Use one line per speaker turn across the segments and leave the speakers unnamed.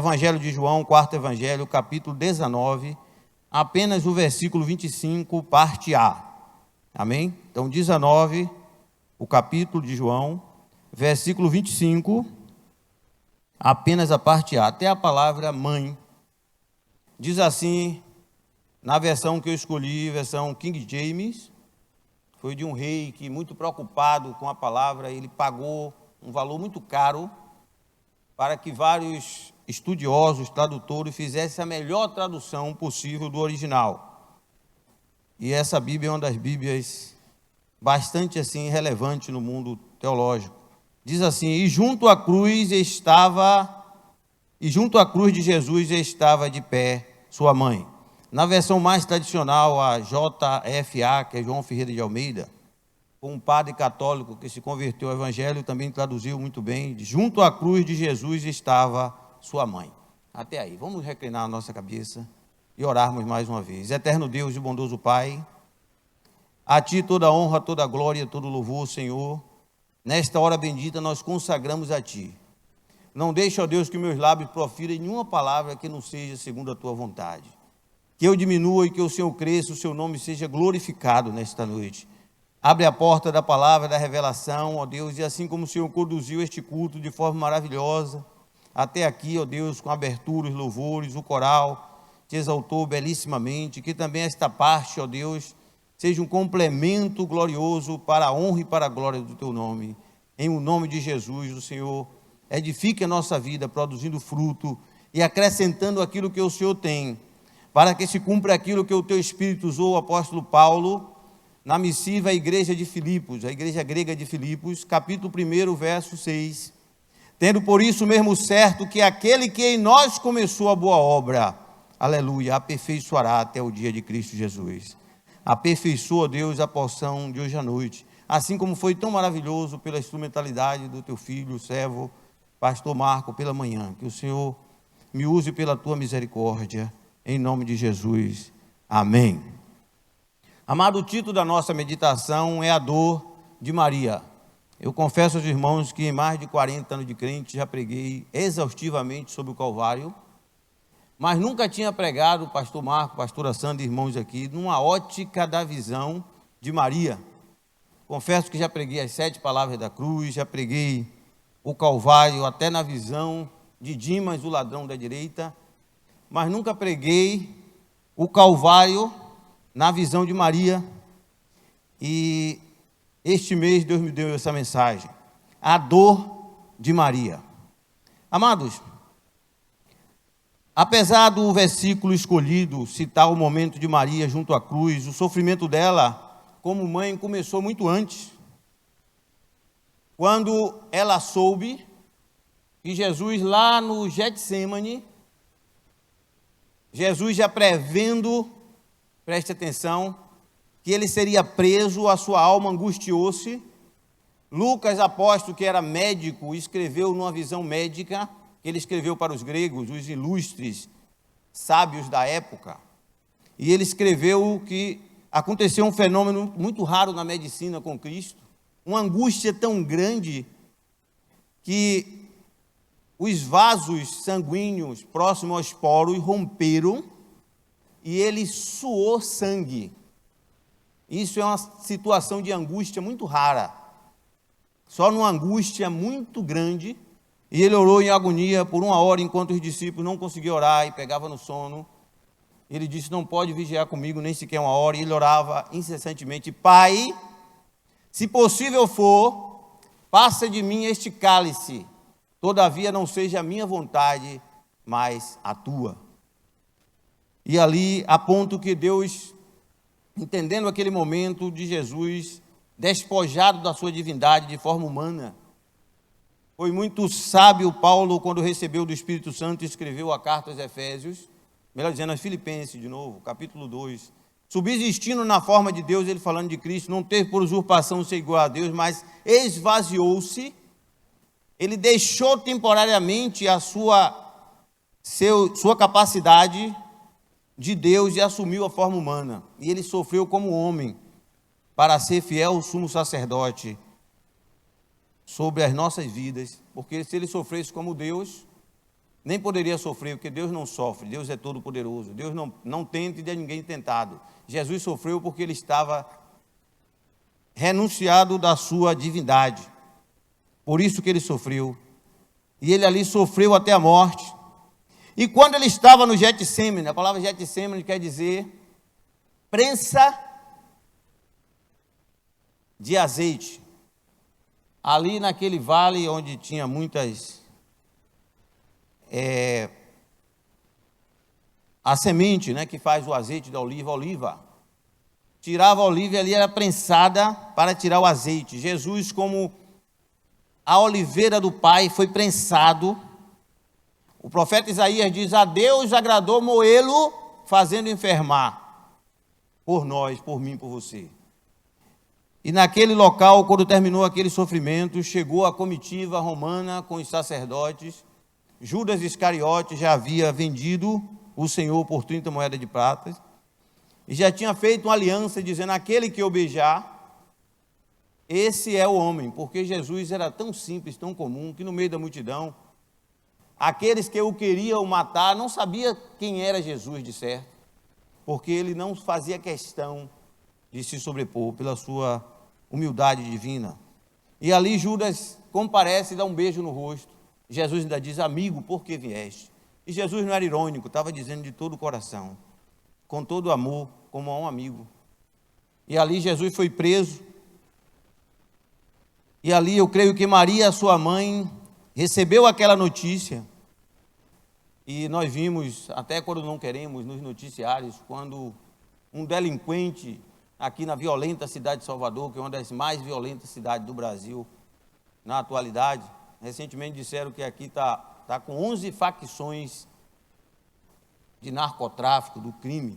Evangelho de João, quarto Evangelho, capítulo 19, apenas o versículo 25, parte A. Amém? Então, 19, o capítulo de João, versículo 25, apenas a parte A, até a palavra mãe. Diz assim, na versão que eu escolhi, versão King James, foi de um rei que, muito preocupado com a palavra, ele pagou um valor muito caro para que vários estudiosos, tradutores, fizessem a melhor tradução possível do original. E essa Bíblia é uma das Bíblias bastante assim relevante no mundo teológico. Diz assim: e junto à cruz de Jesus estava de pé sua mãe. Na versão mais tradicional, a JFA, que é João Ferreira de Almeida, um padre católico que se converteu ao Evangelho, também traduziu muito bem: junto à cruz de Jesus estava sua mãe. Até aí, vamos reclinar a nossa cabeça e orarmos mais uma vez. Eterno Deus e bondoso Pai, a Ti toda a honra, toda a glória, todo o louvor, Senhor. Nesta hora bendita nós consagramos a Ti. Não deixe, ó Deus, que meus lábios profirem nenhuma palavra que não seja segundo a Tua vontade. Que eu diminua e que o Senhor cresça, o Seu nome seja glorificado nesta noite. Abre a porta da palavra, da revelação, ó Deus, e assim como o Senhor conduziu este culto de forma maravilhosa, até aqui, ó Deus, com abertura, os louvores, o coral, te exaltou belissimamente, que também esta parte, ó Deus, seja um complemento glorioso para a honra e para a glória do Teu nome. Em o nome de Jesus, o Senhor edifique a nossa vida, produzindo fruto e acrescentando aquilo que o Senhor tem, para que se cumpra aquilo que o Teu Espírito usou o apóstolo Paulo na missiva à igreja de Filipos, a igreja grega de Filipos, capítulo 1, verso 6. Tendo por isso mesmo certo que aquele que em nós começou a boa obra, aleluia, aperfeiçoará até o dia de Cristo Jesus. Aperfeiçoa, Deus, a porção de hoje à noite, assim como foi tão maravilhoso pela instrumentalidade do Teu filho, o servo, pastor Marco, pela manhã. Que o Senhor me use pela Tua misericórdia, em nome de Jesus. Amém. Amado, o título da nossa meditação é a dor de Maria. Eu confesso aos irmãos que em mais de 40 anos de crente já preguei exaustivamente sobre o Calvário, mas nunca tinha pregado, o pastor Marco, pastora Sandra, irmãos aqui, numa ótica da visão de Maria. Confesso que já preguei as 7 palavras da cruz, já preguei o Calvário até na visão de Dimas, o ladrão da direita, mas nunca preguei o Calvário na visão de Maria. E este mês Deus me deu essa mensagem, a dor de Maria. Amados, apesar do versículo escolhido citar o momento de Maria junto à cruz, o sofrimento dela como mãe começou muito antes. Quando ela soube que Jesus, lá no Getsêmani, Jesus já prevendo, preste atenção, que ele seria preso, a sua alma angustiou-se. Lucas, apóstolo, que era médico, escreveu numa visão médica, que ele escreveu para os gregos, os ilustres sábios da época, e ele escreveu que aconteceu um fenômeno muito raro na medicina com Cristo, uma angústia tão grande que os vasos sanguíneos próximos aos poros romperam e ele suou sangue. Isso é uma situação de angústia muito rara. Só numa angústia muito grande, e ele orou em agonia por 1 hora, enquanto os discípulos não conseguiam orar e pegavam no sono. Ele disse: não pode vigiar comigo nem sequer 1 hora, e ele orava incessantemente: Pai, se possível for, passa de mim este cálice, todavia não seja a minha vontade, mas a tua. E ali, a ponto que Deus, entendendo aquele momento de Jesus, despojado da sua divindade de forma humana, foi muito sábio Paulo, quando recebeu do Espírito Santo, escreveu a carta aos Efésios, melhor dizendo, aos Filipenses, de novo, capítulo 2, subsistindo na forma de Deus, ele falando de Cristo, não teve por usurpação ser igual a Deus, mas esvaziou-se. Ele deixou temporariamente a sua capacidade de Deus e assumiu a forma humana. E ele sofreu como homem para ser fiel ao sumo sacerdote sobre as nossas vidas, porque se ele sofresse como Deus, nem poderia sofrer, porque Deus não sofre, Deus é todo poderoso, Deus não tenta e de ninguém tentado. Jesus sofreu porque ele estava renunciado da sua divindade, por isso que ele sofreu, e ele ali sofreu até a morte. E quando ele estava no Getsêmani, a palavra Getsêmani quer dizer prensa de azeite, ali naquele vale onde tinha muitas a semente, né, que faz o azeite da oliva, tirava a oliva e ali era prensada para tirar o azeite. Jesus, como a oliveira do Pai, foi prensado. O profeta Isaías diz: a Deus agradou moê-lo, fazendo enfermar, por nós, por mim, por você. E naquele local, quando terminou aquele sofrimento, chegou a comitiva romana com os sacerdotes. Judas Iscariote já havia vendido o Senhor por 30 moedas de prata, e já tinha feito uma aliança, dizendo: aquele que eu beijar, esse é o homem, porque Jesus era tão simples, tão comum, que no meio da multidão, aqueles que o queriam matar, não sabia quem era Jesus, de certo, porque ele não fazia questão de se sobrepor pela sua humildade divina. E ali Judas comparece e dá um beijo no rosto. Jesus ainda diz: amigo, por que vieste? E Jesus não era irônico, estava dizendo de todo o coração, com todo o amor, como a um amigo. E ali Jesus foi preso. E ali eu creio que Maria, sua mãe, recebeu aquela notícia. E nós vimos, até quando não queremos, nos noticiários, quando um delinquente aqui na violenta cidade de Salvador, que é uma das mais violentas cidades do Brasil na atualidade, recentemente disseram que aqui está com 11 facções de narcotráfico, do crime,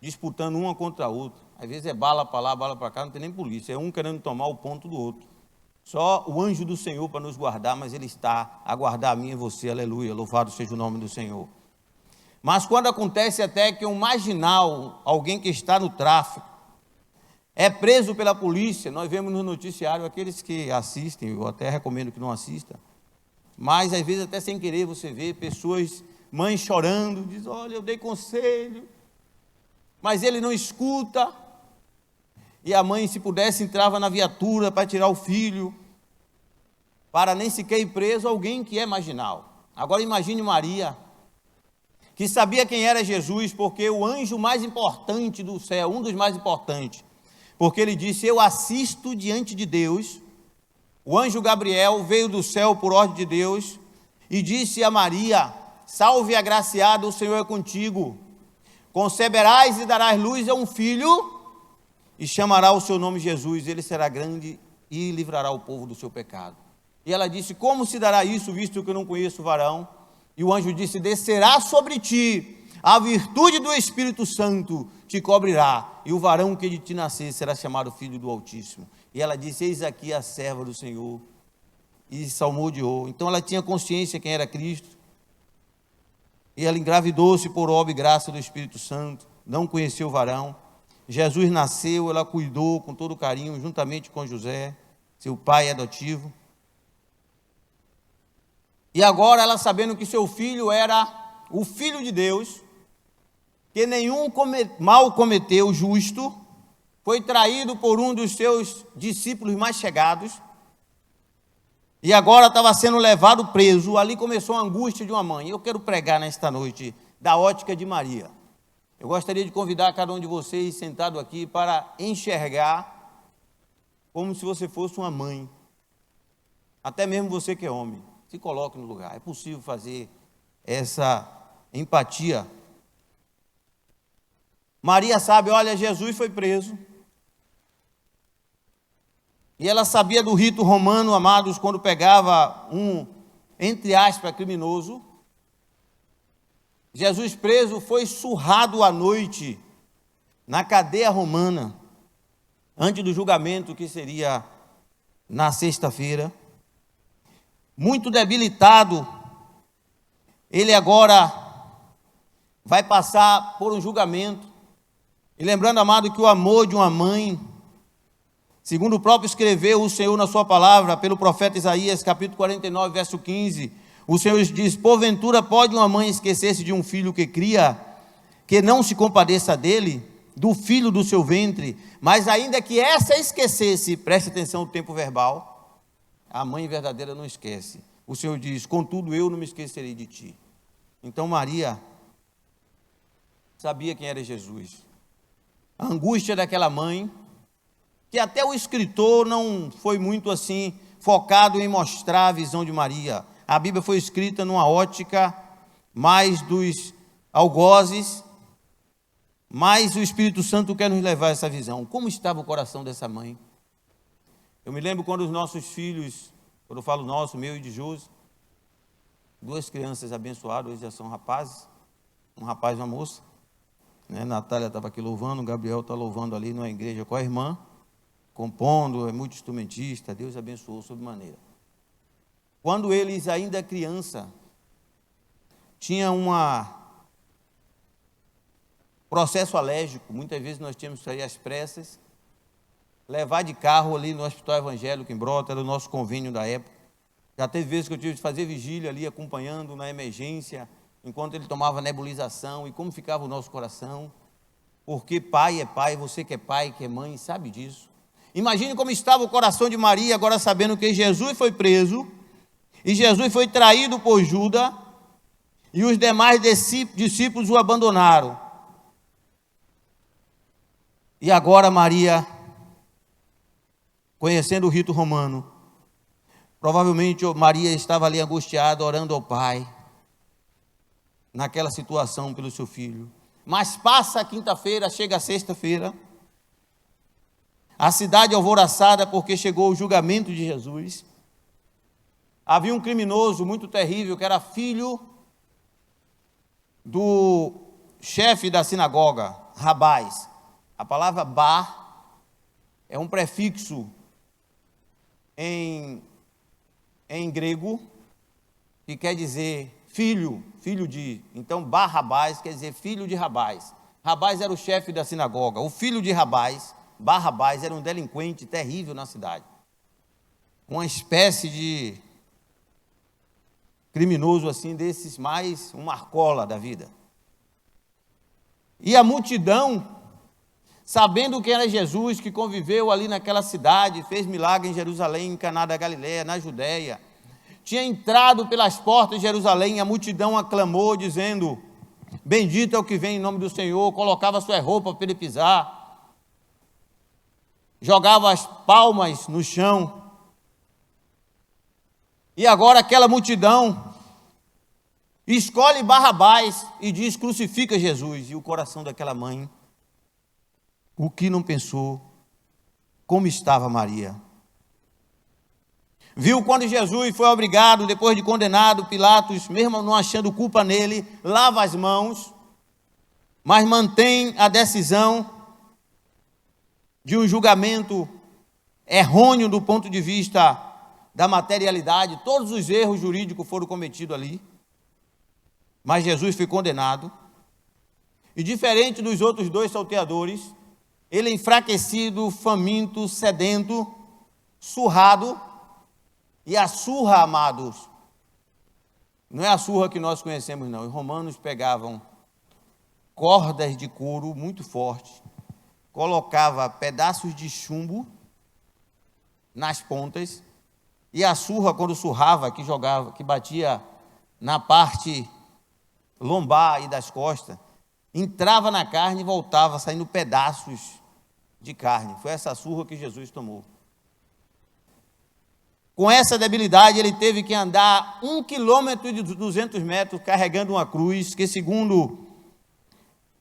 disputando uma contra a outra. Às vezes é bala para lá, bala para cá, não tem nem polícia, é um querendo tomar o ponto do outro. Só o anjo do Senhor para nos guardar, mas ele está a guardar a mim e você, aleluia, louvado seja o nome do Senhor. Mas quando acontece até que um marginal, alguém que está no tráfico, é preso pela polícia, nós vemos no noticiário, aqueles que assistem, eu até recomendo que não assistam, mas às vezes até sem querer você vê pessoas, mães chorando, diz: olha, eu dei conselho, mas ele não escuta. E a mãe, se pudesse, entrava na viatura para tirar o filho, para nem sequer ir preso alguém que é marginal. Agora imagine Maria, que sabia quem era Jesus, porque o anjo mais importante do céu, um dos mais importantes, porque ele disse: eu assisto diante de Deus. O anjo Gabriel veio do céu por ordem de Deus e disse a Maria: salve agraciada, o Senhor é contigo, conceberás e darás luz a um filho, e chamará o seu nome Jesus, ele será grande e livrará o povo do seu pecado. E ela disse: como se dará isso, visto que eu não conheço o varão? E o anjo disse: descerá sobre ti a virtude do Espírito Santo, te cobrirá, e o varão que de ti nascer será chamado Filho do Altíssimo. E ela disse: eis aqui a serva do Senhor, e salmodiou. Então ela tinha consciência quem era Cristo, e ela engravidou-se por obra e graça do Espírito Santo, não conheceu o varão. Jesus nasceu, ela cuidou com todo carinho, juntamente com José, seu pai adotivo. E agora ela, sabendo que seu filho era o Filho de Deus, que nenhum mal cometeu, justo, foi traído por um dos seus discípulos mais chegados, e agora estava sendo levado preso. Ali começou a angústia de uma mãe. Eu quero pregar nesta noite da ótica de Maria. Eu gostaria de convidar cada um de vocês sentado aqui para enxergar como se você fosse uma mãe. Até mesmo você que é homem, se coloque no lugar. É possível fazer essa empatia. Maria sabe, olha, Jesus foi preso. E ela sabia do rito romano, amados, quando pegava um, entre aspas, criminoso. Jesus preso foi surrado à noite na cadeia romana, antes do julgamento que seria na sexta-feira. Muito debilitado, ele agora vai passar por um julgamento. E lembrando, amado, que o amor de uma mãe, segundo o próprio escreveu o Senhor na sua palavra, pelo profeta Isaías, capítulo 49, verso 15, O Senhor diz: porventura pode uma mãe esquecer-se de um filho que cria, que não se compadeça dele, do filho do seu ventre? Mas ainda que essa esquecesse, preste atenção no tempo verbal, a mãe verdadeira não esquece. O Senhor diz: contudo eu não me esquecerei de ti. Então Maria sabia quem era Jesus. A angústia daquela mãe, que até o escritor não foi muito assim focado em mostrar a visão de Maria. A Bíblia foi escrita numa ótica mais dos algozes, mas o Espírito Santo quer nos levar a essa visão. Como estava o coração dessa mãe? Eu me lembro quando os nossos filhos, quando eu falo nosso, meu e de Josi, duas crianças abençoadas, hoje já são rapazes, um rapaz e uma moça, né? Natália estava aqui louvando, o Gabriel está louvando ali na igreja com a irmã, compondo, é muito instrumentista, Deus abençoou sobremaneira. Quando eles ainda criança, tinha um processo alérgico, muitas vezes nós tínhamos que sair às pressas, levar de carro ali no Hospital Evangélico em Brota, era o nosso convênio da época. Já teve vezes que eu tive de fazer vigília ali, acompanhando na emergência, enquanto ele tomava nebulização, e como ficava o nosso coração, porque pai é pai, você que é pai, que é mãe, sabe disso. Imagine como estava o coração de Maria, agora sabendo que Jesus foi preso, e Jesus foi traído por Judas, e os demais discípulos o abandonaram. E agora Maria, conhecendo o rito romano, provavelmente Maria estava ali angustiada, orando ao Pai, naquela situação pelo seu filho. Mas passa a quinta-feira, chega a sexta-feira, a cidade alvoroçada porque chegou o julgamento de Jesus. Havia um criminoso muito terrível, que era filho do chefe da sinagoga, Rabás. A palavra bar é um prefixo em grego, que quer dizer filho de. Então, Barrabás quer dizer filho de Rabás. Rabás era o chefe da sinagoga. O filho de Rabás, Barrabás, era um delinquente terrível na cidade. Uma espécie de criminoso assim, desses mais um marcola da vida. E a multidão, sabendo quem era Jesus, que conviveu ali naquela cidade, fez milagre em Jerusalém, em Caná da Galileia, na Judéia, tinha entrado pelas portas de Jerusalém, a multidão aclamou, dizendo: bendito é o que vem em nome do Senhor, colocava sua roupa para ele pisar, jogava as palmas no chão. E agora aquela multidão escolhe Barrabás e diz: crucifica Jesus. E o coração daquela mãe, o que não pensou, como estava Maria? Viu quando Jesus foi obrigado, depois de condenado, Pilatos, mesmo não achando culpa nele, lava as mãos, mas mantém a decisão de um julgamento errôneo do ponto de vista da materialidade. Todos os erros jurídicos foram cometidos ali, mas Jesus foi condenado. E diferente dos outros dois salteadores, ele enfraquecido, faminto, sedento, surrado. E a surra, amados, não é a surra que nós conhecemos, não. Os romanos pegavam cordas de couro muito fortes, colocava pedaços de chumbo nas pontas, e a surra, quando surrava, que jogava, que batia na parte lombar e das costas, entrava na carne e voltava, saindo pedaços de carne. Foi essa surra que Jesus tomou. Com essa debilidade, ele teve que andar 1 quilômetro e 200 metros carregando uma cruz, que segundo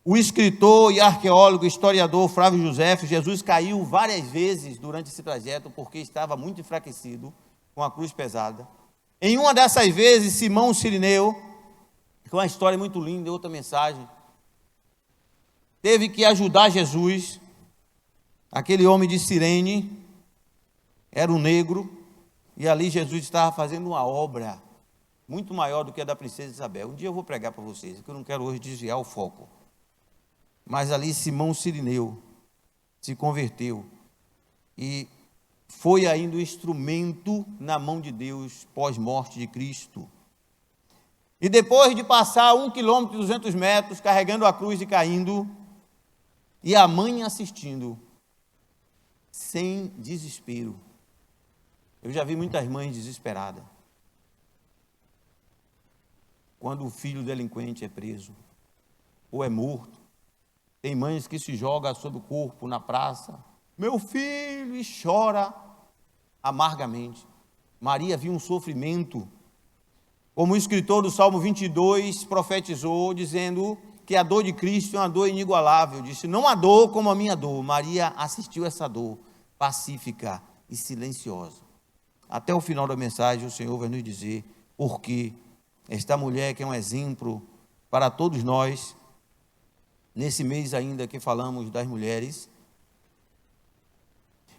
o escritor e arqueólogo, historiador Flávio José, Jesus caiu várias vezes durante esse trajeto, porque estava muito enfraquecido, com a cruz pesada. Em uma dessas vezes, Simão Cirineu, com uma história muito linda, outra mensagem, teve que ajudar Jesus. Aquele homem de Cirene era um negro, e ali Jesus estava fazendo uma obra muito maior do que a da princesa Isabel. Um dia eu vou pregar para vocês, que eu não quero hoje desviar o foco. Mas ali Simão Cirineu se converteu e foi ainda o instrumento na mão de Deus pós-morte de Cristo. E depois de passar 1 quilômetro e 200 metros, carregando a cruz e caindo, e a mãe assistindo, sem desespero. Eu já vi muitas mães desesperadas quando o filho delinquente é preso ou é morto. Tem mães que se jogam sobre o corpo na praça, meu filho, e chora amargamente. Maria viu um sofrimento, como o escritor do Salmo 22 profetizou, dizendo que a dor de Cristo é uma dor inigualável. Disse, não há dor como a minha dor. Maria assistiu essa dor, pacífica e silenciosa. Até o final da mensagem, o Senhor vai nos dizer por que esta mulher, que é um exemplo para todos nós, nesse mês ainda que falamos das mulheres.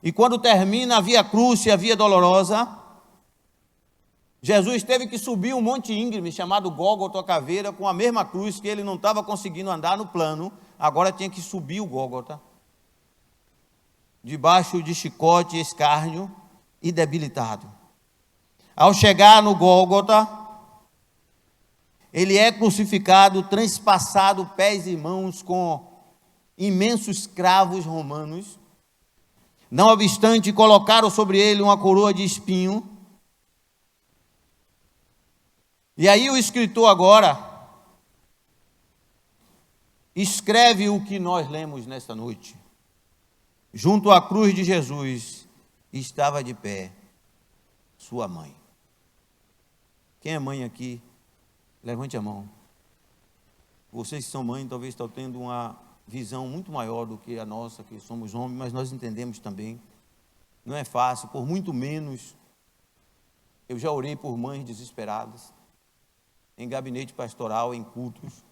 E quando termina a Via Crucis, a Via Dolorosa, Jesus teve que subir um monte íngreme chamado Gólgota, a caveira, com a mesma cruz que ele não estava conseguindo andar no plano, agora tinha que subir o Gólgota, debaixo de chicote, escárnio e debilitado. Ao chegar no Gólgota, ele é crucificado, transpassado pés e mãos com imensos cravos romanos. Não obstante, colocaram sobre ele uma coroa de espinho. E aí o escritor agora escreve o que nós lemos nesta noite. Junto à cruz de Jesus estava de pé sua mãe. Quem é mãe aqui? Levante a mão. Vocês que são mães talvez estão tendo uma visão muito maior do que a nossa, que somos homens, mas nós entendemos também. Não é fácil, por muito menos. Eu já orei por mães desesperadas, em gabinete pastoral, em cultos.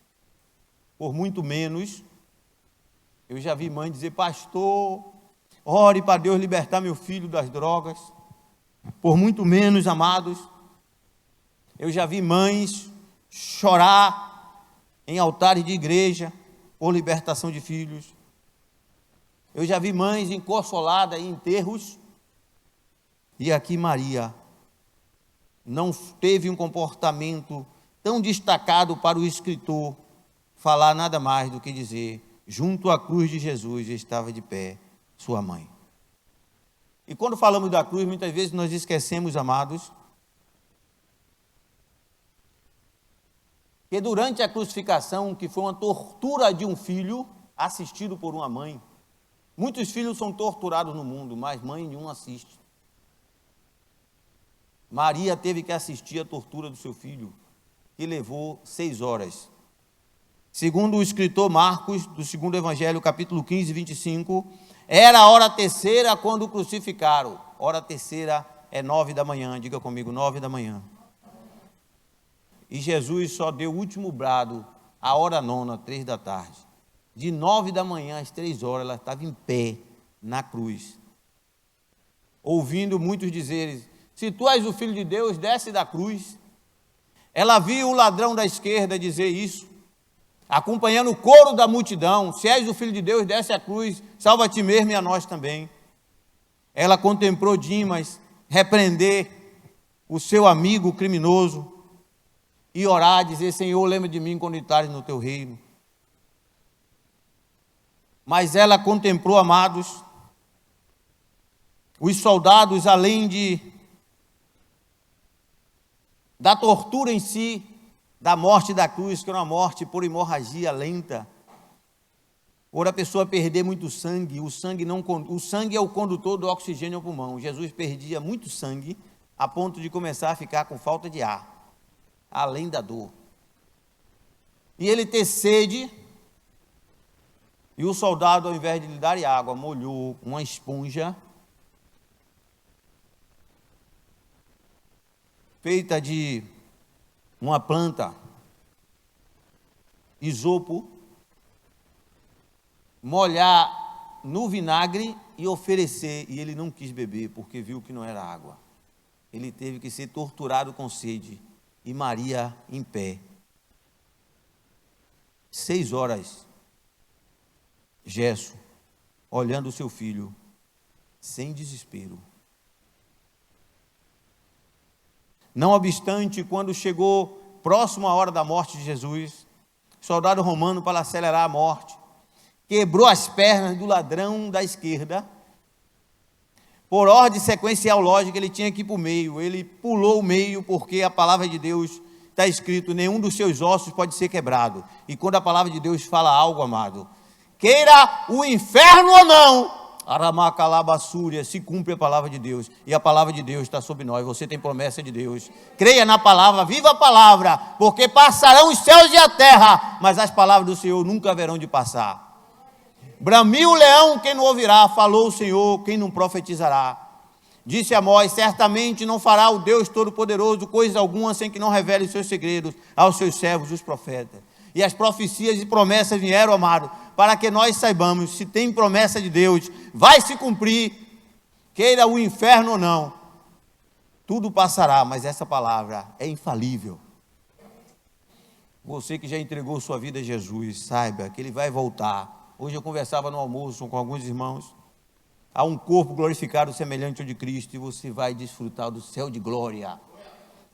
Por muito menos, eu já vi mãe dizer, pastor, ore para Deus libertar meu filho das drogas. Por muito menos, amados, eu já vi mães chorar em altares de igreja por libertação de filhos. Eu já vi mães enconsoladas em enterros. E aqui Maria não teve um comportamento tão destacado para o escritor falar nada mais do que dizer, junto à cruz de Jesus estava de pé sua mãe. E quando falamos da cruz, muitas vezes nós esquecemos, amados, que durante a crucificação, que foi uma tortura de um filho assistido por uma mãe, muitos filhos são torturados no mundo, mas mãe nenhum assiste. Maria teve que assistir a tortura do seu filho, que levou 6 horas. Segundo o escritor Marcos, do segundo Evangelho, capítulo 15, 25, era a hora terceira quando o crucificaram. Hora terceira é 9 da manhã, diga comigo, 9 da manhã. E Jesus só deu o último brado, a hora nona, 3 da tarde. De 9 da manhã às 3 horas, ela estava em pé na cruz, ouvindo muitos dizerem, se tu és o Filho de Deus, desce da cruz. Ela viu o ladrão da esquerda dizer isso, acompanhando o coro da multidão, se és o Filho de Deus, desce a cruz, salva a ti mesmo e a nós também. Ela contemplou Dimas repreender o seu amigo criminoso, e orar, dizer, Senhor, lembra de mim quando estares no teu reino. Mas ela contemplou, amados, os soldados, além da tortura em si, da morte da cruz, que era uma morte por hemorragia lenta, por a pessoa perder muito sangue, o sangue é o condutor do oxigênio ao pulmão. Jesus perdia muito sangue, a ponto de começar a ficar com falta de ar, além da dor. E ele ter sede, e o soldado, ao invés de lhe dar água, molhou uma esponja feita de uma planta, isopo, molhar no vinagre e oferecer, e ele não quis beber, porque viu que não era água. Ele teve que ser torturado com sede, e Maria em pé. 6 horas, gesso, olhando o seu filho, sem desespero. Não obstante, quando chegou próximo à hora da morte de Jesus, o soldado romano, para acelerar a morte, quebrou as pernas do ladrão da esquerda. Por ordem sequencial lógica, ele tinha que ir para o meio. Ele pulou o meio, porque a palavra de Deus está escrito: nenhum dos seus ossos pode ser quebrado. E quando a palavra de Deus fala algo, amado, queira o inferno ou não, Aramacalabassúria, se cumpre a palavra de Deus. E a palavra de Deus está sobre nós. Você tem promessa de Deus. Creia na palavra, viva a palavra, porque passarão os céus e a terra, mas as palavras do Senhor nunca haverão de passar. Bramiu o leão, quem não ouvirá? Falou o Senhor, quem não profetizará? Disse Amós: certamente não fará o Deus Todo-Poderoso coisa alguma sem que não revele os seus segredos aos seus servos, os profetas. E as profecias e promessas vieram, amado, para que nós saibamos, se tem promessa de Deus, vai se cumprir, queira o inferno ou não. Tudo passará, mas essa palavra é infalível. Você que já entregou sua vida a Jesus, saiba que Ele vai voltar. Hoje eu conversava no almoço com alguns irmãos. Há um corpo glorificado semelhante ao de Cristo, e você vai desfrutar do céu de glória.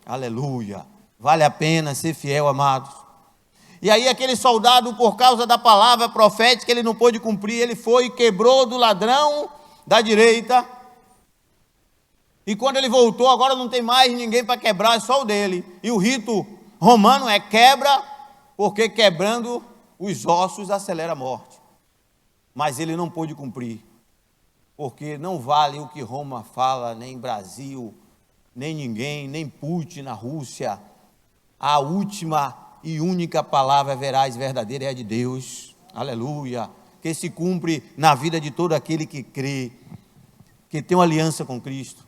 Aleluia. Vale a pena ser fiel, amados. E aí aquele soldado, por causa da palavra profética, ele não pôde cumprir, ele foi e quebrou do ladrão da direita. E quando ele voltou, agora não tem mais ninguém para quebrar, é só o dele. E o rito romano é quebra, porque quebrando os ossos acelera a morte. Mas ele não pôde cumprir, porque não vale o que Roma fala, nem Brasil, nem ninguém, nem Putin na Rússia. A última e única palavra veraz verdadeira é a de Deus, aleluia, que se cumpre na vida de todo aquele que crê, que tem uma aliança com Cristo.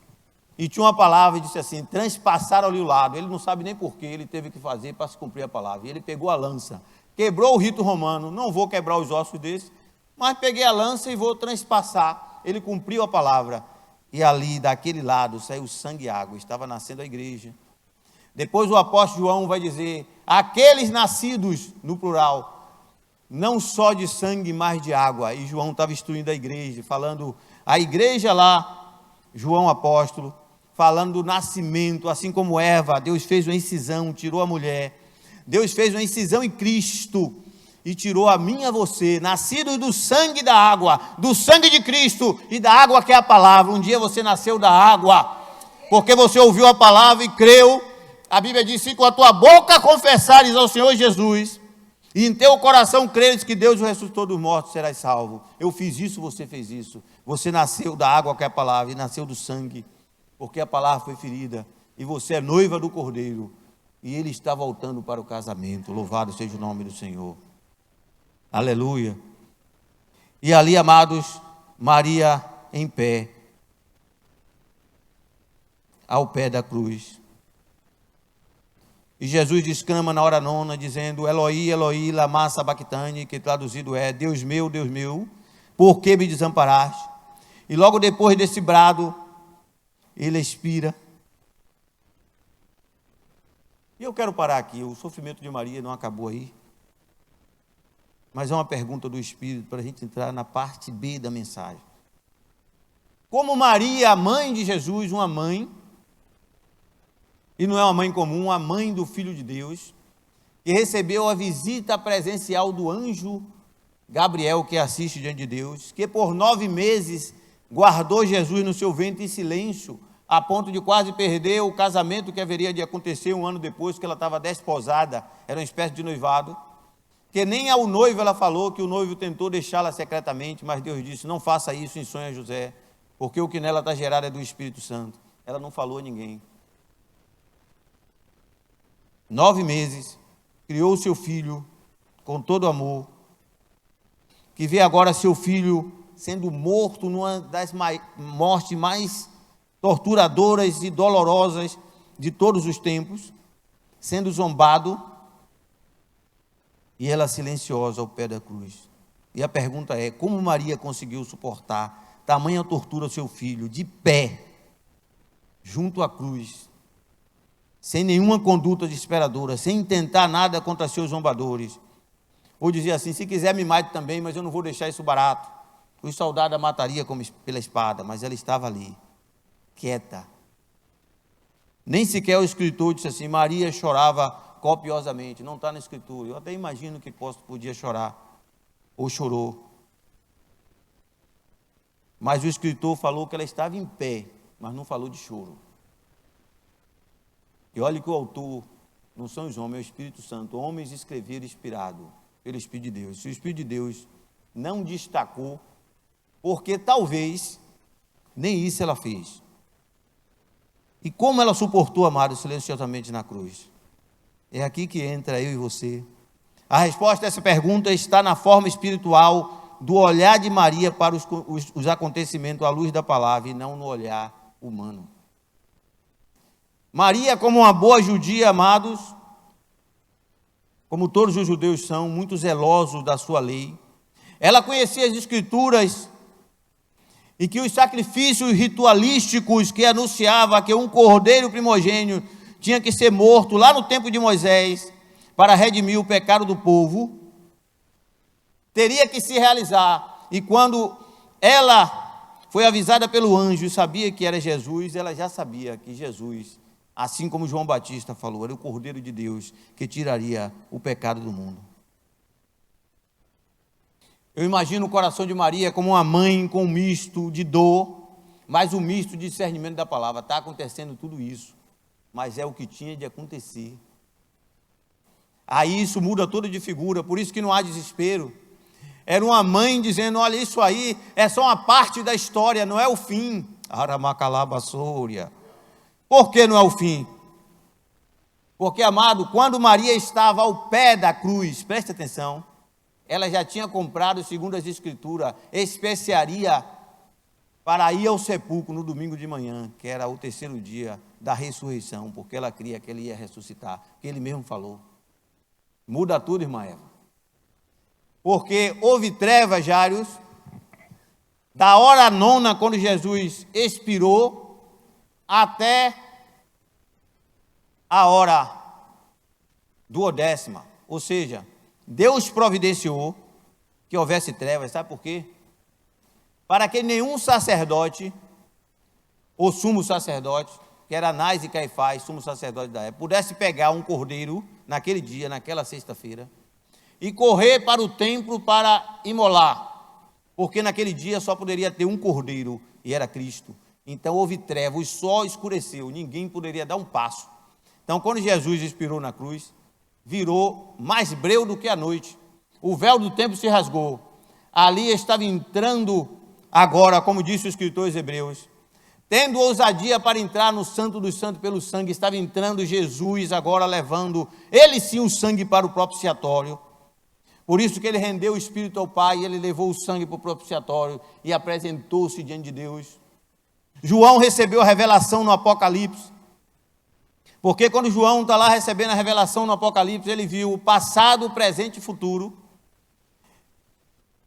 E tinha uma palavra e disse assim: transpassaram ali o lado. Ele não sabe nem porquê, ele teve que fazer para se cumprir a palavra. E ele pegou a lança, quebrou o rito romano. Não vou quebrar os ossos desse, mas peguei a lança e vou transpassar. Ele cumpriu a palavra, e ali daquele lado saiu sangue e água. Estava nascendo a igreja. Depois o apóstolo João vai dizer: aqueles nascidos, no plural, não só de sangue, mas de água. E João estava instruindo a igreja, falando, a igreja lá, João apóstolo, falando do nascimento, assim como Eva, Deus fez uma incisão, tirou a mulher. Deus fez uma incisão em Cristo e tirou a mim e a você, nascidos do sangue e da água, do sangue de Cristo e da água que é a palavra. Um dia você nasceu da água, porque você ouviu a palavra e creu. A Bíblia diz: se com a tua boca confessares ao Senhor Jesus, e em teu coração creres que Deus o ressuscitou dos mortos, serás salvo. Eu fiz isso, você fez isso. Você nasceu da água que é a palavra, e nasceu do sangue, porque a palavra foi ferida, e você é noiva do Cordeiro, e Ele está voltando para o casamento. Louvado seja o nome do Senhor. Aleluia. E ali, amados, Maria em pé, ao pé da cruz. E Jesus exclama na hora nona, dizendo: Eloi, Eloi, lama sabachthani, que traduzido é: Deus meu, por que me desamparaste? E logo depois desse brado, ele expira. E eu quero parar aqui. O sofrimento de Maria não acabou aí, mas é uma pergunta do Espírito para a gente entrar na parte B da mensagem. Como Maria, a mãe de Jesus, uma mãe, e não é uma mãe comum, a mãe do Filho de Deus, que recebeu a visita presencial do anjo Gabriel, que assiste diante de Deus, que por 9 meses guardou Jesus no seu ventre em silêncio, a ponto de quase perder o casamento que haveria de acontecer um ano depois, que ela estava desposada, era uma espécie de noivado, que nem ao noivo ela falou, que o noivo tentou deixá-la secretamente, mas Deus disse: não faça isso em sonho a José, porque o que nela está gerado é do Espírito Santo. Ela não falou a ninguém. 9 meses, criou o seu filho com todo amor, que vê agora seu filho sendo morto numa das mortes mais torturadoras e dolorosas de todos os tempos, sendo zombado, e ela silenciosa ao pé da cruz. E a pergunta é: como Maria conseguiu suportar tamanha tortura ao seu filho, de pé, junto à cruz, sem nenhuma conduta desesperadora, sem tentar nada contra seus zombadores? Ou dizia assim: se quiser me mate também, mas eu não vou deixar isso barato. Os soldados a mataria pela espada, mas ela estava ali, quieta. Nem sequer o escritor disse assim: Maria chorava copiosamente, não está na Escritura. Eu até imagino que podia chorar, ou chorou. Mas o escritor falou que ela estava em pé, mas não falou de choro. E olha que o autor não são os homens, é o Espírito Santo. Homens escreveram inspirado pelo Espírito de Deus. Se o Espírito de Deus não destacou, porque talvez nem isso ela fez. E como ela suportou, amado, silenciosamente na cruz? É aqui que entra eu e você. A resposta a essa pergunta está na forma espiritual do olhar de Maria para os acontecimentos à luz da palavra e não no olhar humano. Maria, como uma boa judia, amados, como todos os judeus são, muito zelosos da sua lei, ela conhecia as Escrituras e que os sacrifícios ritualísticos que anunciava que um cordeiro primogênito tinha que ser morto lá no tempo de Moisés para redimir o pecado do povo, teria que se realizar. E quando ela foi avisada pelo anjo e sabia que era Jesus, ela já sabia que Jesus, assim como João Batista falou, era o Cordeiro de Deus que tiraria o pecado do mundo. Eu imagino o coração de Maria como uma mãe com um misto de dor, mas um misto de discernimento da palavra. Está acontecendo tudo isso, mas é o que tinha de acontecer. Aí isso muda toda de figura, por isso que não há desespero. Era uma mãe dizendo, olha, isso aí é só uma parte da história, não é o fim. Aramacalabassouria. Por que não é o fim? Porque, amado, quando Maria estava ao pé da cruz, preste atenção, ela já tinha comprado, segundo as Escrituras, especiaria para ir ao sepulcro no domingo de manhã, que era o terceiro dia da ressurreição, porque ela cria que ele ia ressuscitar, que ele mesmo falou. Muda tudo, irmã Eva. Porque houve trevas, Jários, da hora nona, quando Jesus expirou, até a hora duodécima. Ou seja, Deus providenciou que houvesse trevas, sabe por quê? Para que nenhum sacerdote, ou sumo sacerdote, que era Anás e Caifás, sumo sacerdote da época, pudesse pegar um cordeiro naquele dia, naquela sexta-feira, e correr para o templo para imolar, porque naquele dia só poderia ter um cordeiro, e era Cristo. Então houve trevas, o sol escureceu, ninguém poderia dar um passo. Então quando Jesus expirou na cruz, virou mais breu do que a noite, o véu do templo se rasgou, ali estava entrando agora, como disse o escritor aos Hebreus, tendo ousadia para entrar no Santo dos Santos pelo sangue, estava entrando Jesus agora levando, ele sim, o sangue para o propiciatório. Por isso que ele rendeu o Espírito ao Pai, ele levou o sangue para o propiciatório e apresentou-se diante de Deus. João recebeu a revelação no Apocalipse, porque quando João está lá recebendo a revelação no Apocalipse, ele viu o passado, o presente e o futuro.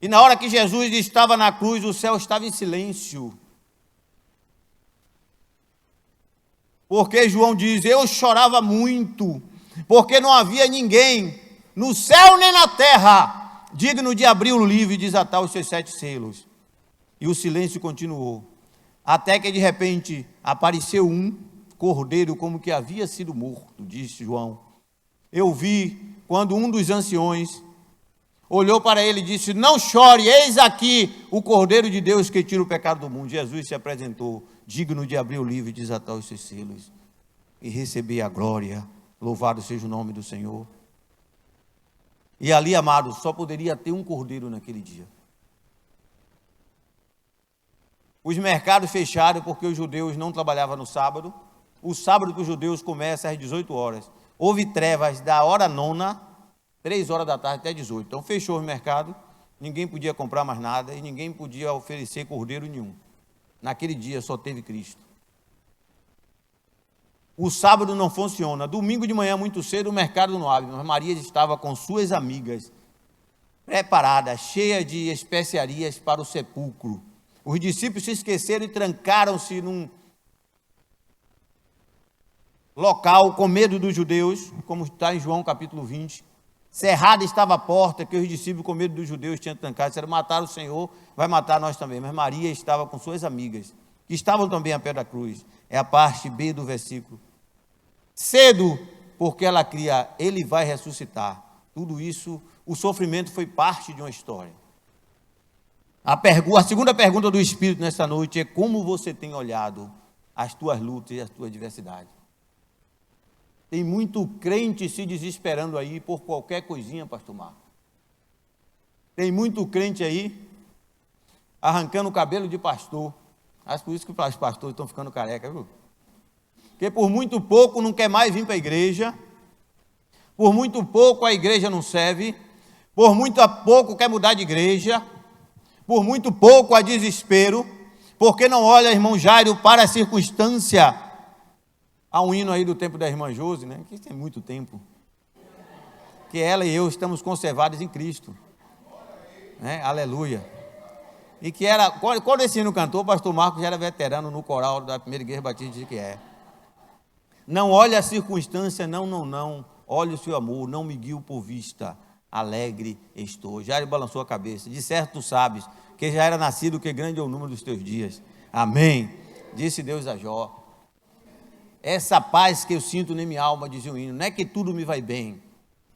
E na hora que Jesus estava na cruz, o céu estava em silêncio. Porque João diz, eu chorava muito, porque não havia ninguém no céu nem na terra digno de abrir o livro e desatar os seus 7 selos. E o silêncio continuou, até que de repente apareceu um cordeiro como que havia sido morto, disse João. Eu vi quando um dos anciões olhou para ele e disse, não chore, eis aqui o Cordeiro de Deus que tira o pecado do mundo. Jesus se apresentou, digno de abrir o livro e desatar os seus selos, e receber a glória, louvado seja o nome do Senhor. E ali, amado, só poderia ter um cordeiro naquele dia. Os mercados fecharam porque os judeus não trabalhavam no sábado. O sábado para os judeus começa às 18 horas. Houve trevas da hora nona, 3 horas da tarde até 18. Então fechou o mercado, ninguém podia comprar mais nada e ninguém podia oferecer cordeiro nenhum. Naquele dia só teve Cristo. O sábado não funciona. Domingo de manhã, muito cedo, o mercado não abre. Mas Maria estava com suas amigas, preparada, cheia de especiarias para o sepulcro. Os discípulos se esqueceram e trancaram-se num local com medo dos judeus, como está em João capítulo 20. Cerrada estava a porta, que os discípulos com medo dos judeus tinham trancado. Disseram, matar o Senhor, vai matar nós também. Mas Maria estava com suas amigas, que estavam também a pé da cruz. É a parte B do versículo. Cedo, porque ela cria, ele vai ressuscitar. Tudo isso, o sofrimento foi parte de uma história. A segunda pergunta do Espírito nessa noite é: como você tem olhado as tuas lutas e as tuas adversidades? Tem muito crente se desesperando aí por qualquer coisinha, pastor Marcos. Tem muito crente aí arrancando o cabelo de pastor. Acho por isso que os pastores estão ficando careca, viu? Porque por muito pouco não quer mais vir para a igreja, por muito pouco a igreja não serve, por muito pouco quer mudar de igreja, por muito pouco há desespero, porque não olha, irmão Jairo, para a circunstância. Há um hino aí do tempo da irmã Josi, né? Que tem muito tempo. Que ela e eu estamos conservados em Cristo. Né? Aleluia. E que era, quando esse hino cantou, o pastor Marcos já era veterano no coral da primeira igreja batista de que é. Não olhe a circunstância, não. Olhe o seu amor, não me guio por vista. Alegre estou. Jairo balançou a cabeça. De certo tu sabes que já era nascido, que grande é o número dos teus dias. Amém. Disse Deus a Jó. Essa paz que eu sinto na minha alma, dizia o hino, não é que tudo me vai bem.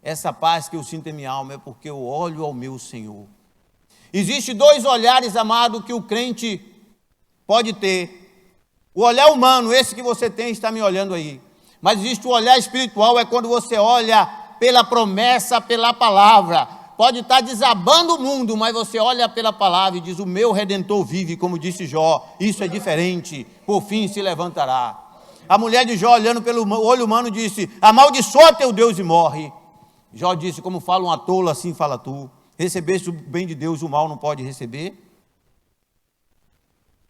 Essa paz que eu sinto em minha alma é porque eu olho ao meu Senhor. Existem dois olhares, amado, que o crente pode ter. O olhar humano, esse que você tem, está me olhando aí. Mas existe o olhar espiritual, é quando você olha pela promessa, pela palavra. Pode estar desabando o mundo, mas você olha pela palavra e diz: o meu Redentor vive, como disse Jó. Isso é diferente, por fim se levantará. A mulher de Jó, olhando pelo olho humano, disse: amaldiçoa teu Deus e morre. Jó disse: como fala uma tola, assim fala tu. Recebeste o bem de Deus, o mal não pode receber.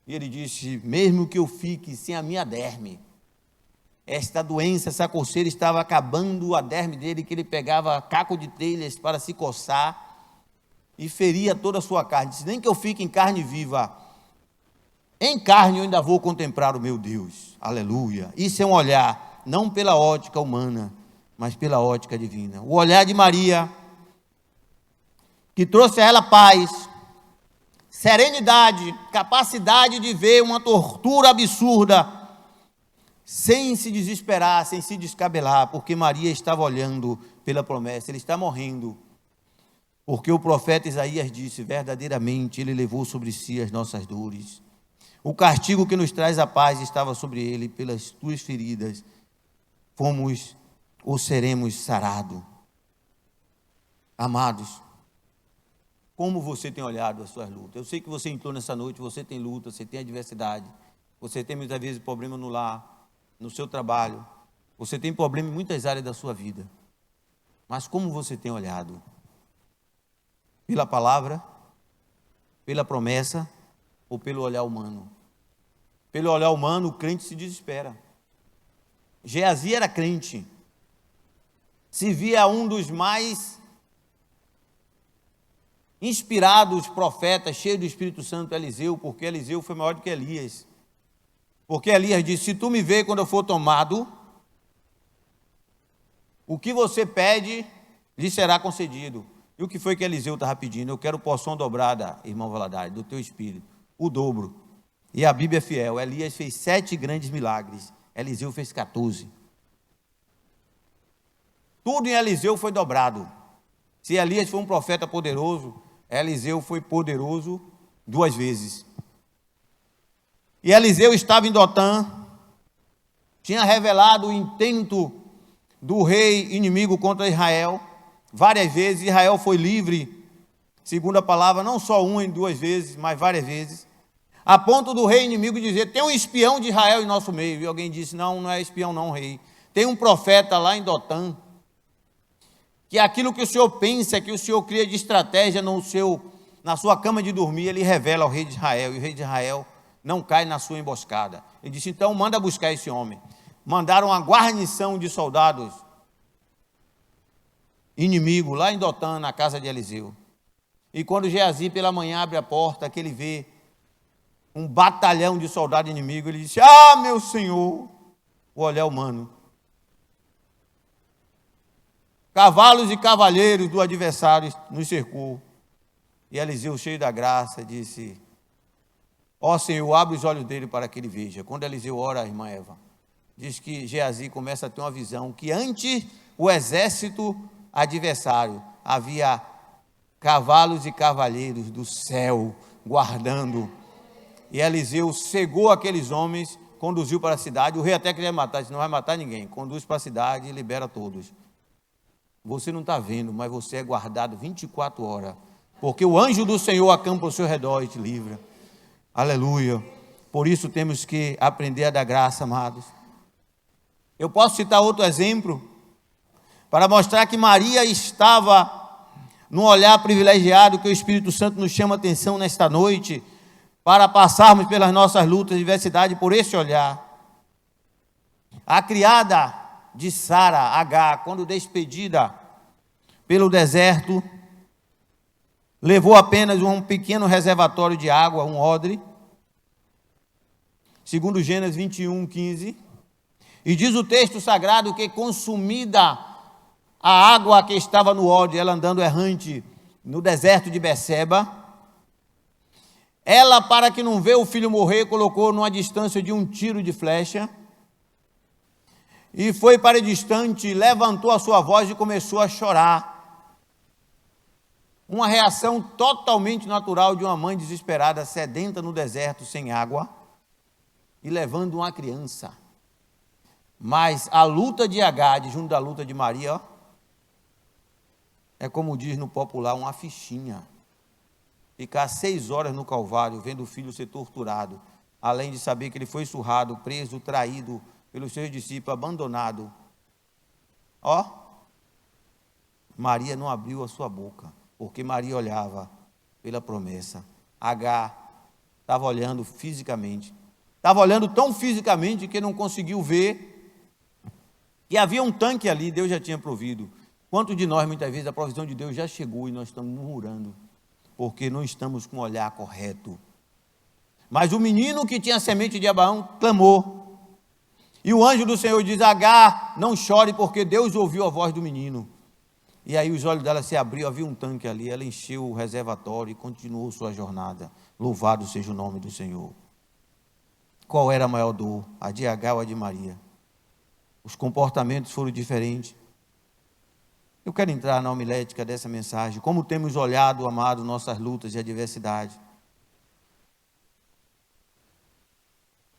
E ele disse: mesmo que eu fique sem a minha derme, esta doença, essa coceira estava acabando a derme dele, que ele pegava caco de telhas para se coçar e feria toda a sua carne. Disse: nem que eu fique em carne viva, em carne eu ainda vou contemplar o meu Deus. Aleluia. Isso é um olhar, não pela ótica humana, mas pela ótica divina. O olhar de Maria, que trouxe a ela paz, serenidade, capacidade de ver uma tortura absurda, sem se desesperar, sem se descabelar, porque Maria estava olhando pela promessa. Ele está morrendo, porque o profeta Isaías disse: verdadeiramente ele levou sobre si as nossas dores. O castigo que nos traz a paz estava sobre ele, pelas tuas feridas fomos ou seremos sarados. Amados, como você tem olhado as suas lutas? Eu sei que você entrou nessa noite, você tem luta, você tem adversidade, você tem muitas vezes problema no lar, no seu trabalho, você tem problema em muitas áreas da sua vida. Mas como você tem olhado? Pela palavra, pela promessa ou pelo olhar humano? Pelo olhar humano, o crente se desespera. Geazi era crente, se via um dos mais inspirados profetas, cheio do Espírito Santo, Eliseu, porque Eliseu foi maior do que Elias. Porque Elias disse: se tu me vê quando eu for tomado, o que você pede, lhe será concedido. E o que foi que Eliseu estava pedindo? Eu quero porção dobrada, irmão Valadares, do teu espírito, o dobro. E a Bíblia é fiel. Elias fez 7 grandes milagres, Eliseu fez 14. Tudo em Eliseu foi dobrado. Se Elias foi um profeta poderoso, Eliseu foi poderoso 2 vezes. E Eliseu estava em Dotã, tinha revelado o intento do rei inimigo contra Israel. Várias vezes Israel foi livre, segundo a palavra, não só 1 e 2 vezes, mas várias vezes. A ponto do rei inimigo dizer: tem um espião de Israel em nosso meio. E alguém disse: não é espião não, rei. Tem um profeta lá em Dotã, que aquilo que o senhor pensa, que o senhor cria de estratégia na sua cama de dormir, ele revela ao rei de Israel, e o rei de Israel não cai na sua emboscada. Ele disse: então manda buscar esse homem. Mandaram uma guarnição de soldados inimigo lá em Dotã, na casa de Eliseu. E quando Geazi pela manhã abre a porta, que ele vê um batalhão de soldados inimigos, ele disse: ah, meu senhor, o olhar humano. Cavalos e cavaleiros do adversário nos cercou. E Eliseu, cheio da graça, disse: ó Senhor, abre os olhos dele para que ele veja. Quando Eliseu ora, a irmã Eva, diz que Geazi começa a ter uma visão que ante o exército adversário havia cavalos e cavalheiros do céu guardando. E Eliseu cegou aqueles homens, conduziu para a cidade. O rei até queria matar, disse: não vai matar ninguém, conduz para a cidade e libera todos. Você não está vendo, mas você é guardado 24 horas, porque o anjo do Senhor acampa ao seu redor e te livra. Aleluia. Por isso temos que aprender a dar graça, amados. Eu posso citar outro exemplo para mostrar que Maria estava num olhar privilegiado, que o Espírito Santo nos chama a atenção nesta noite, para passarmos pelas nossas lutas e diversidade por esse olhar. A criada de Sara, Agar, quando despedida pelo deserto, levou apenas um pequeno reservatório de água, um odre, segundo Gênesis 21:15, e diz o texto sagrado que, consumida a água que estava no odre, ela andando errante no deserto de Beceba, ela, para que não vê o filho morrer, colocou numa distância de um tiro de flecha, e foi para distante, levantou a sua voz e começou a chorar. Uma reação totalmente natural de uma mãe desesperada, sedenta no deserto, sem água, e levando uma criança. Mas a luta de Agar, junto da luta de Maria, ó, é como diz no popular, uma fichinha. Ficar 6 horas no Calvário, vendo o filho ser torturado, além de saber que ele foi surrado, preso, traído pelos seus discípulos, abandonado. Ó, Maria não abriu a sua boca, porque Maria olhava pela promessa. Agar estava olhando fisicamente. Estava olhando tão fisicamente que não conseguiu ver que havia um tanque ali, Deus já tinha provido. Quantos de nós, muitas vezes, a provisão de Deus já chegou e nós estamos murmurando, porque não estamos com o olhar correto. Mas o menino que tinha a semente de Abraão clamou. E o anjo do Senhor diz: Agar, não chore, porque Deus ouviu a voz do menino. E aí os olhos dela se abriram, havia um tanque ali, ela encheu o reservatório e continuou sua jornada. Louvado seja o nome do Senhor. Qual era a maior dor? A de Agar ou a de Maria? Os comportamentos foram diferentes. Eu quero entrar na homilética dessa mensagem. Como temos olhado, amado, nossas lutas e adversidades.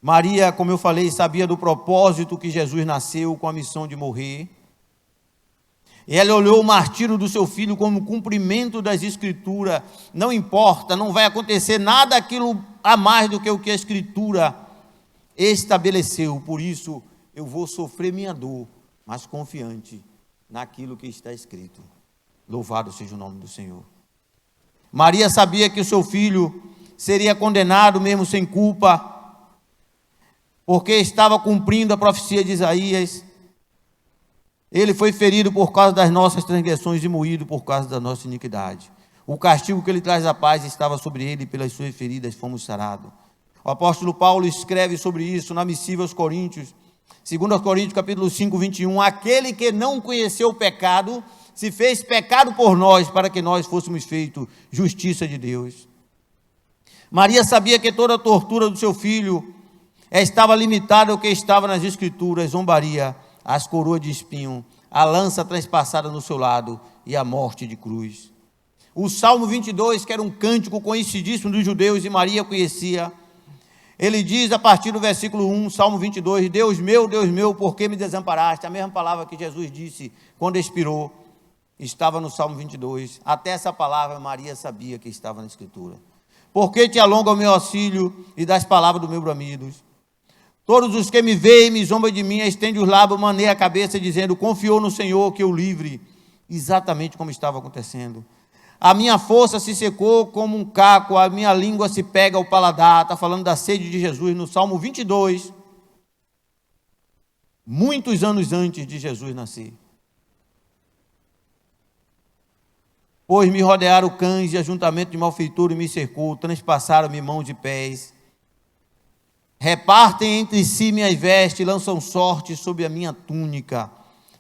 Maria, como eu falei, sabia do propósito que Jesus nasceu com a missão de morrer. E ela olhou o martírio do seu filho como cumprimento das Escrituras. Não importa, não vai acontecer nada aquilo a mais do que o que a Escritura estabeleceu. Por isso, eu vou sofrer minha dor, mas confiante naquilo que está escrito. Louvado seja o nome do Senhor. Maria sabia que o seu filho seria condenado mesmo sem culpa, porque estava cumprindo a profecia de Isaías. Ele foi ferido por causa das nossas transgressões e moído por causa da nossa iniquidade. O castigo que ele traz a paz estava sobre ele, e pelas suas feridas fomos sarados. O apóstolo Paulo escreve sobre isso na missiva aos Coríntios, 2 Coríntios capítulo 5, 21, aquele que não conheceu o pecado, se fez pecado por nós, para que nós fôssemos feitos justiça de Deus. Maria sabia que toda a tortura do seu filho estava limitada ao que estava nas Escrituras: zombaria, as coroas de espinho, a lança transpassada no seu lado e a morte de cruz. O Salmo 22, que era um cântico conhecidíssimo dos judeus e Maria conhecia, ele diz a partir do versículo 1, Salmo 22, Deus meu, por que me desamparaste? A mesma palavra que Jesus disse quando expirou, estava no Salmo 22. Até essa palavra Maria sabia que estava na Escritura. Por que te alonga o meu auxílio e das palavras do meu bramidos? Todos os que me veem, me zombam de mim, estende os lábios, maneia a cabeça, dizendo: confiou no Senhor que eu livre. Exatamente como estava acontecendo. A minha força se secou como um caco, a minha língua se pega ao paladar. Está falando da sede de Jesus no Salmo 22, muitos anos antes de Jesus nascer. Pois me rodearam cães e ajuntamento de malfeitores me cercou, transpassaram-me mãos e pés. Repartem entre si minhas vestes, lançam sorte sobre a minha túnica.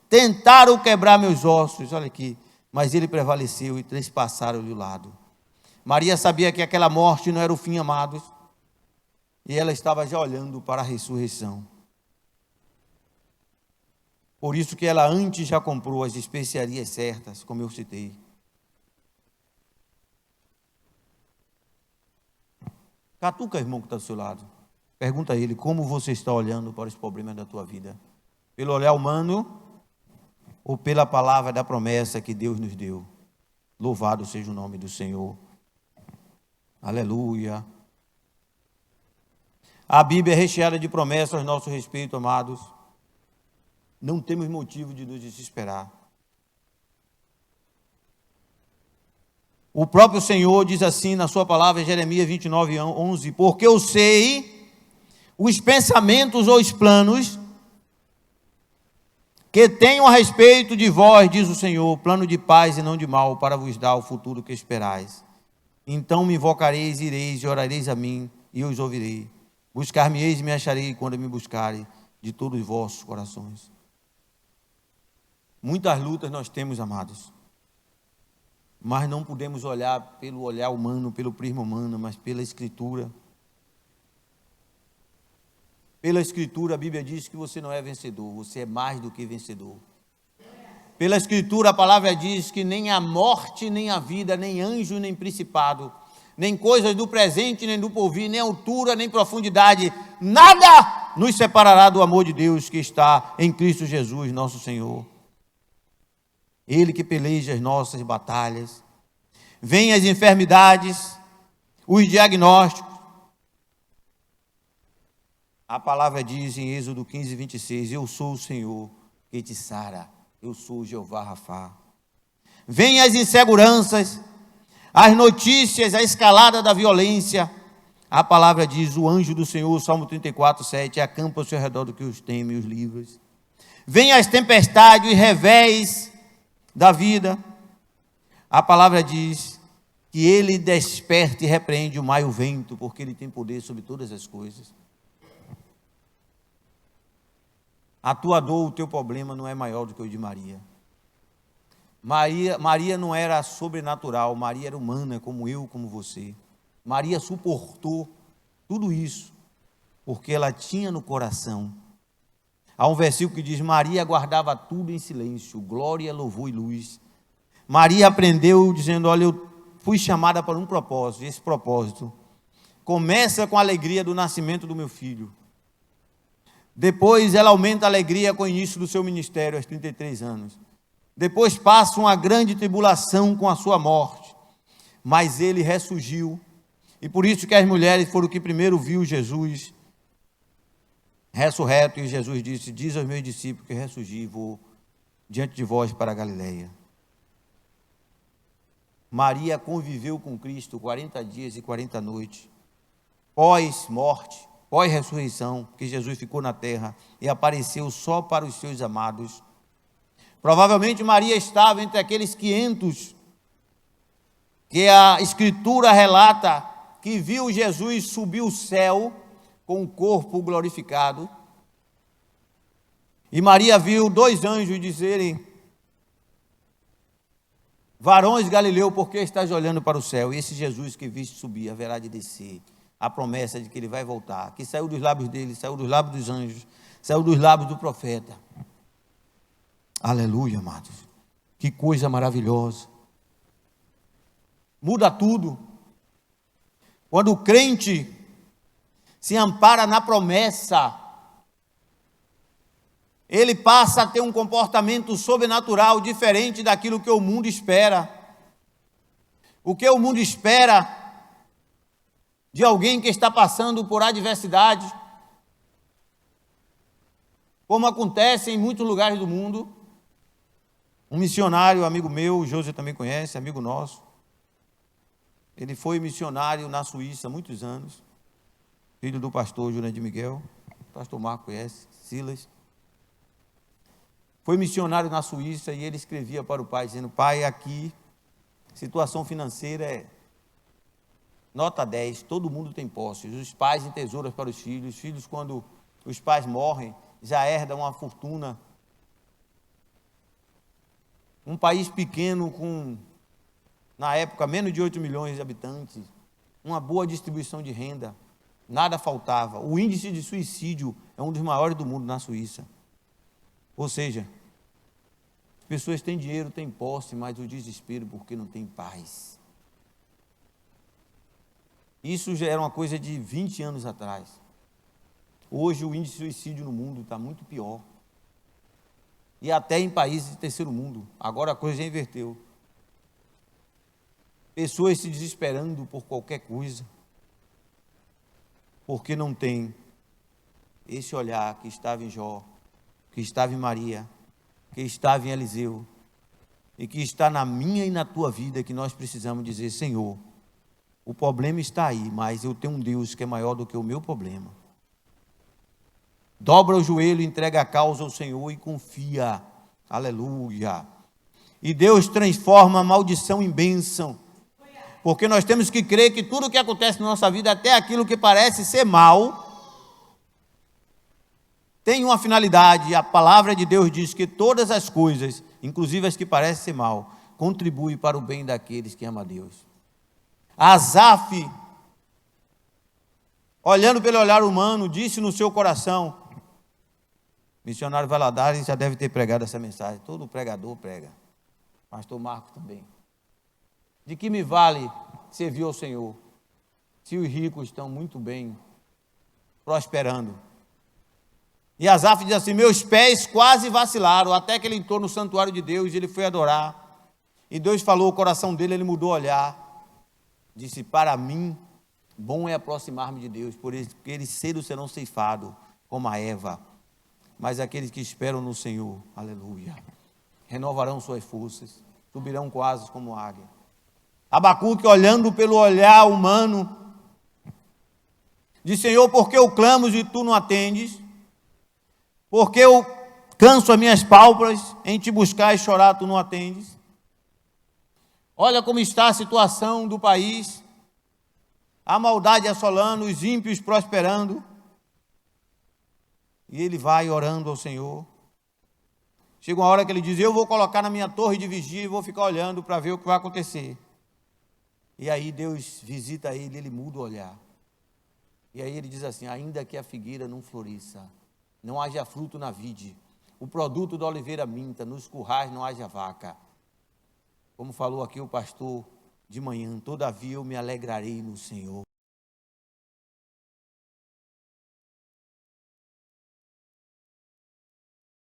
Tentaram quebrar meus ossos, olha aqui, mas ele prevaleceu e transpassaram-lhe o lado. Maria sabia que aquela morte não era o fim, amados, e ela estava já olhando para a ressurreição. Por isso que ela antes já comprou as especiarias certas, como eu citei. Catuca, irmão, que está do seu lado. Pergunta a ele como você está olhando para os problemas da tua vida. Pelo olhar humano ou pela palavra da promessa que Deus nos deu. Louvado seja o nome do Senhor. Aleluia. A Bíblia é recheada de promessas a nosso respeito, amados. Não temos motivo de nos desesperar. O próprio Senhor diz assim na sua palavra, em Jeremias 29:11, porque eu sei os pensamentos ou os planos que tenho a respeito de vós, diz o Senhor, plano de paz e não de mal, para vos dar o futuro que esperais. Então me invocareis, ireis e orareis a mim, e eu os ouvirei. Buscar-me-eis e me acharei quando me buscarem de todos os vossos corações. Muitas lutas nós temos, amados, mas não podemos olhar pelo olhar humano, pelo prisma humano, mas pela Escritura. Pela Escritura, a Bíblia diz que você não é vencedor, você é mais do que vencedor. Pela Escritura, a palavra diz que nem a morte, nem a vida, nem anjo, nem principado, nem coisas do presente, nem do porvir, nem altura, nem profundidade, nada nos separará do amor de Deus que está em Cristo Jesus, nosso Senhor. Ele que peleja as nossas batalhas. Vêm as enfermidades, os diagnósticos. A palavra diz em Êxodo 15:26, eu sou o Senhor que te sara, eu sou o Jeová Rafá. Vêm as inseguranças, as notícias, a escalada da violência. A palavra diz, o anjo do Senhor, Salmo 34:7, acampa ao seu redor do que os teme e os livra. Vêm as tempestades, os revés da vida. A palavra diz que ele desperta e repreende o mar e o vento, porque ele tem poder sobre todas as coisas. A tua dor, o teu problema não é maior do que o de Maria. Maria não era sobrenatural, Maria era humana, como eu, como você. Maria suportou tudo isso, porque ela tinha no coração. Há um versículo que diz, Maria guardava tudo em silêncio, glória, louvor e luz. Maria aprendeu dizendo, olha, eu fui chamada para um propósito, e esse propósito começa com a alegria do nascimento do meu filho. Depois ela aumenta a alegria com o início do seu ministério, aos 33 anos. Depois passa uma grande tribulação com a sua morte. Mas ele ressurgiu. E por isso que as mulheres foram que primeiro viu Jesus ressurreto. E Jesus disse, diz aos meus discípulos que ressurgi e vou diante de vós para a Galileia. Maria conviveu com Cristo 40 dias e 40 noites. Pós-morte, pós-ressurreição, porque Jesus ficou na terra e apareceu só para os seus amados. Provavelmente Maria estava entre aqueles 500 que a Escritura relata que viu Jesus subir o céu com o corpo glorificado. E Maria viu 2 anjos dizerem, varões Galileu, por que estás olhando para o céu? E esse Jesus que viste subir, haverá de descer. A promessa de que ele vai voltar, que saiu dos lábios dele, saiu dos lábios dos anjos, saiu dos lábios do profeta. Aleluia, amados. Que coisa maravilhosa. Muda tudo. Quando o crente se ampara na promessa, ele passa a ter um comportamento sobrenatural diferente daquilo que o mundo espera. O que o mundo espera de alguém que está passando por adversidade, como acontece em muitos lugares do mundo. Um missionário, amigo meu, o José também conhece, amigo nosso. Ele foi missionário na Suíça há muitos anos, filho do pastor Júnior de Miguel, o pastor Marco conhece, Silas. Foi missionário na Suíça e ele escrevia para o pai, dizendo, pai, aqui, situação financeira é nota 10, todo mundo tem posses, os pais em tesouras para os filhos, quando os pais morrem, já herdam uma fortuna. Um país pequeno com, na época, menos de 8 milhões de habitantes, uma boa distribuição de renda, nada faltava. O índice de suicídio é um dos maiores do mundo na Suíça. Ou seja, as pessoas têm dinheiro, têm posse, mas o desespero porque não tem paz. Isso já era uma coisa de 20 anos atrás. Hoje o índice de suicídio no mundo está muito pior. E até em países de terceiro mundo. Agora a coisa já inverteu. Pessoas se desesperando por qualquer coisa, porque não tem esse olhar que estava em Jó, que estava em Maria, que estava em Eliseu, e que está na minha e na tua vida, que nós precisamos dizer: Senhor, o problema está aí, mas eu tenho um Deus que é maior do que o meu problema. Dobra o joelho, entrega a causa ao Senhor e confia. Aleluia. E Deus transforma a maldição em bênção. Porque nós temos que crer que tudo o que acontece na nossa vida, até aquilo que parece ser mal, tem uma finalidade. A palavra de Deus diz que todas as coisas, inclusive as que parecem ser mal, contribuem para o bem daqueles que amam a Deus. Asaf, olhando pelo olhar humano, disse no seu coração, missionário Valadares já deve ter pregado essa mensagem, todo pregador prega, pastor Marcos também: de que me vale servir ao Senhor, se os ricos estão muito bem, prosperando? E Asaf diz assim: meus pés quase vacilaram, até que ele entrou no santuário de Deus, ele foi adorar, e Deus falou, o coração dele, ele mudou o olhar, disse: para mim, bom é aproximar-me de Deus, porque eles cedo serão ceifados, como a erva, mas aqueles que esperam no Senhor, aleluia, renovarão suas forças, subirão com asas como águia. Abacuque, olhando pelo olhar humano, diz: Senhor, por que eu clamo e tu não atendes? Porque eu canso as minhas pálpebras em te buscar e chorar, tu não atendes? Olha como está a situação do país, a maldade assolando, os ímpios prosperando, e ele vai orando ao Senhor. Chega uma hora que ele diz: eu vou colocar na minha torre de vigia e vou ficar olhando para ver o que vai acontecer. E aí Deus visita ele, ele muda o olhar. E aí ele diz assim: ainda que a figueira não floresça, não haja fruto na vide, o produto da oliveira minta, nos currais não haja vaca. Como falou aqui o pastor de manhã, todavia eu me alegrarei no Senhor.